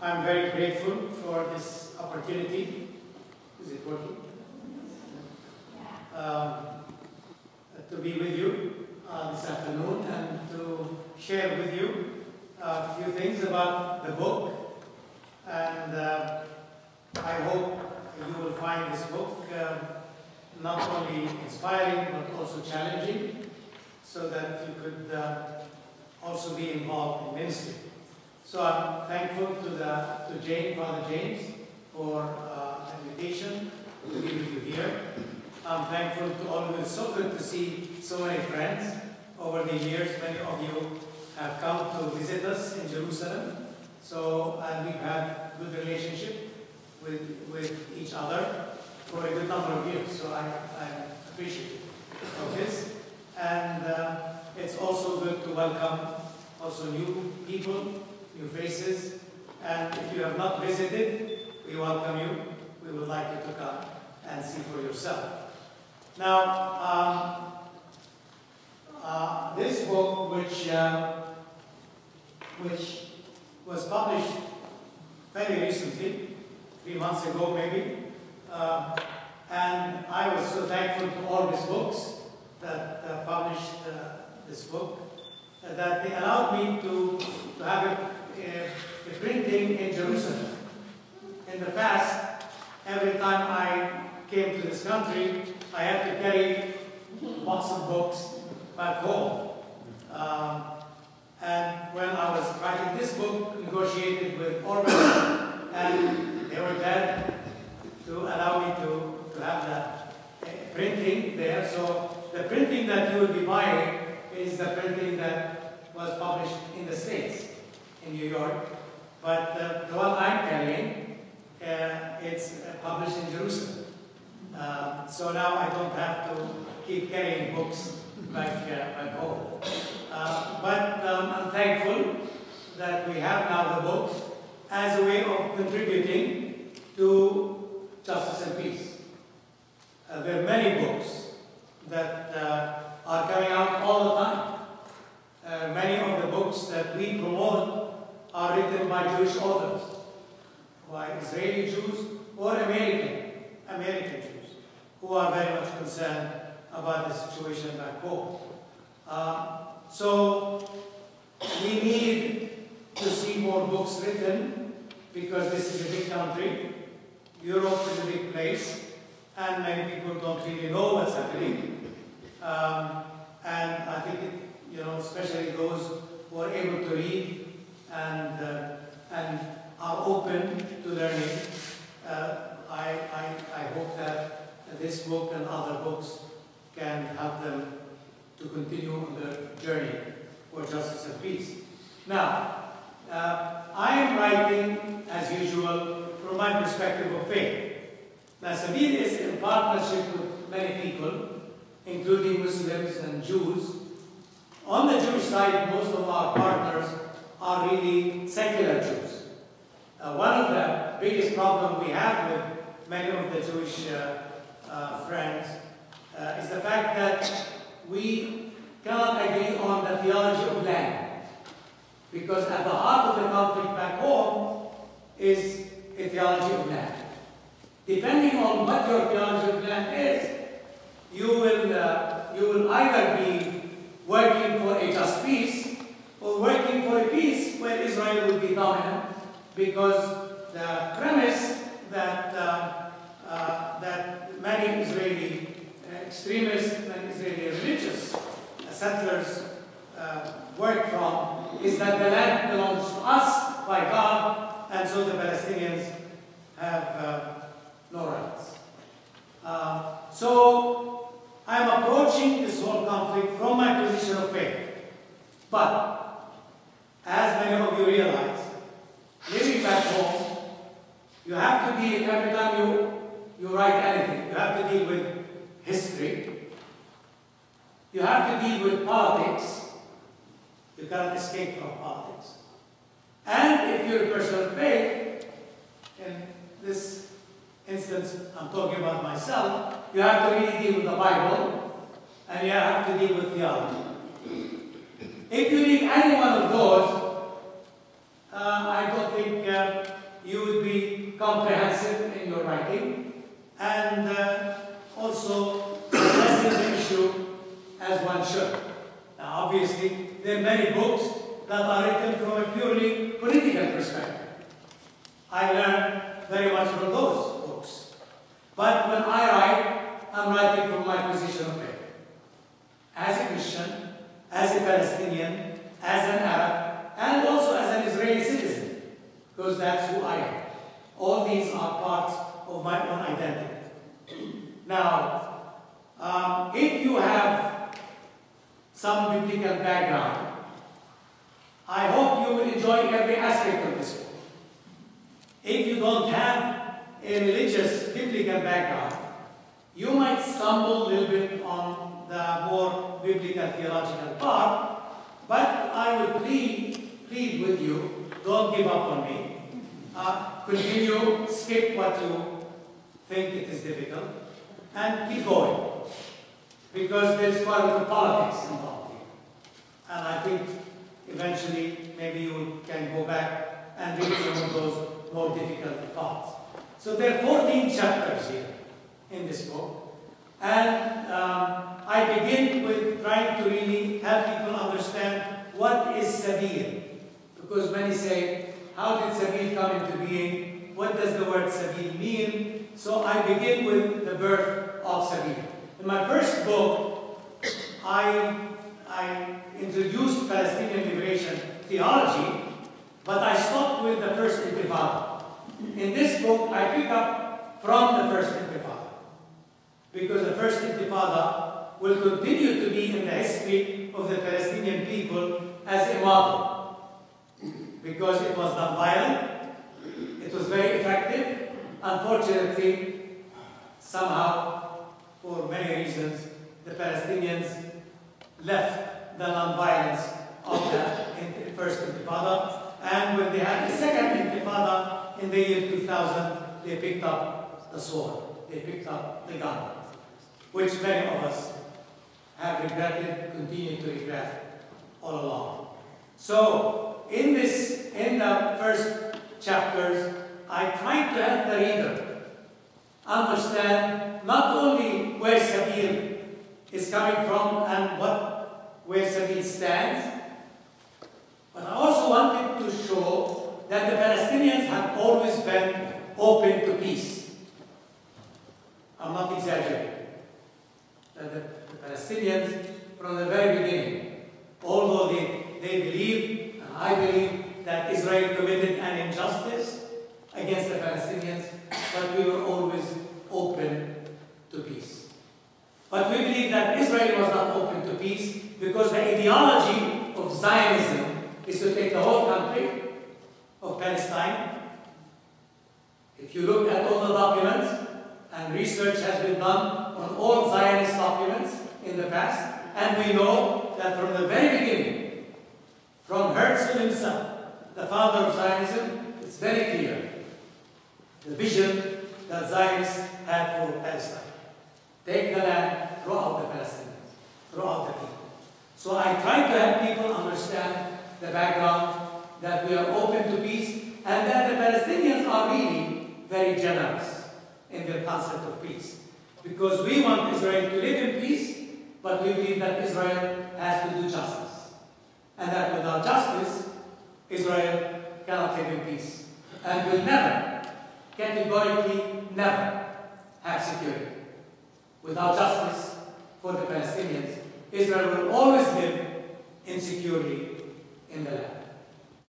I'm very grateful for this opportunity. Is it working? To be with you this afternoon and to share with you a few things about the book. And I hope you will find this book not only inspiring but also challenging, so that you could also be involved in ministry. So I'm thankful to Father James, for the invitation to be with you here. I'm thankful to all of you. It's so good to see so many friends over the years. Many of you have come to visit us in Jerusalem. And we've had good relationship with each other for a good number of years. So I'm appreciative of this. And it's also good to welcome also new people, new faces. And if you have not visited, we welcome you. We would like you to come and see for yourself. Now, this book, which was published very recently, 3 months ago maybe, and I was so thankful to all these books that published this book, that they allowed me to have a printing in Jerusalem. In the past, every time I came to this country, I had to carry lots of books back home. And when I was writing this book, negotiated with Arbor, and they were glad to allow me to have that printing there. So the printing that you will be buying is the printing that was published in the States, in New York. But the one I'm carrying, it's published in Jerusalem. So now I don't have to keep carrying books back home. But I'm thankful that we have now the books as a way of contributing to justice and peace. There are many books that are coming out all the time. Many of the books that we promote are written by Jewish authors, by Israeli Jews or American Jews, who are very much concerned about the situation back home. So we need to see more books written, because this is a big country. Europe is a big place, and many people don't really know what's happening. And I think, especially those who are able to read and are open to learning, I hope that this book and other books can help them to continue on their journey for justice and peace. Now, I am writing, as usual, from my perspective of faith. Now, Sabir is in partnership with many people, including Muslims and Jews. On the Jewish side, most of our partners are really secular Jews. One of the biggest problems we have with many of the Jewish friends is the fact that we cannot agree on the theology of land. Because at the heart of the conflict back home is a theology of land. Depending on what your theology of land is, you will either be working for a just peace or working for a peace where Israel will be dominant, because the premise that many Israeli extremists and Israeli religious settlers work from is that the land belongs to us by God, and so the Palestinians have no rights. So I'm approaching this whole conflict from my position of faith. But as many of you realize, living back home, you have to deal, every time you write anything, you have to deal with history. You have to deal with politics. You cannot escape from politics. And if you're a person of faith, in this instance I'm talking about myself, you have to really deal with the Bible, and you have to deal with theology. If you leave any one of those, I don't think Obviously, there are many books that are written from a purely political perspective. I learn very much from those books. But when I write, I'm writing from my position of faith. As a Christian, as a Palestinian, as an Arab, and also as an Israeli citizen, because that's who I am. All these are parts of my own identity. Now, if you have some biblical background, I hope you will enjoy every aspect of this book. If you don't have a religious biblical background, you might stumble a little bit on the more biblical theological part, but I would plead with you, don't give up on me. Continue, skip what you think it is difficult, and keep going. Because there's quite a bit of politics involved here. And I think eventually maybe you can go back and read some of those more difficult parts. So there are 14 chapters here in this book. And I begin with trying to really help people understand what is Sabil. Because many say, how did Sabil come into being? What does the word Sabil mean? So I begin with the birth of Sabil. In my first book, I introduced Palestinian liberation theology, but I stopped with the first Intifada. In this book, I pick up from the first Intifada, because the first Intifada will continue to be in the history of the Palestinian people as a model, because it was non-violent, it was very effective. Unfortunately, somehow, for many reasons, the Palestinians left the non-violence of the first Intifada, and when they had the second Intifada in the year 2000, they picked up the sword, they picked up the gun, which many of us have regretted, continue to regret all along. So, in the first chapters, I tried to help the reader understand not only where Sabil is coming from and where Sabil stands, but I also wanted to show that the Palestinians have always been open to peace. I'm not exaggerating. That the Palestinians, from the very beginning, although they believe, and I believe, that Israel committed an injustice against the Palestinians, but we were always open to peace. But we believe that Israel was not open to peace because the ideology of Zionism is to take the whole country of Palestine. If you look at all the documents, and research has been done on all Zionist documents in the past, and we know that from the very beginning, from Herzl himself, the father of Zionism, it's very clear the vision that Zionists had for Palestine. Take the land, throw out the Palestinians, throw out the people. So I try to help people understand the background, that we are open to peace, and that the Palestinians are really very generous in their concept of peace. Because we want Israel to live in peace, but we believe that Israel has to do justice. And that without justice, Israel cannot live in peace. And will never, categorically never, have security. Without justice for the Palestinians, Israel will always live insecurely in the land.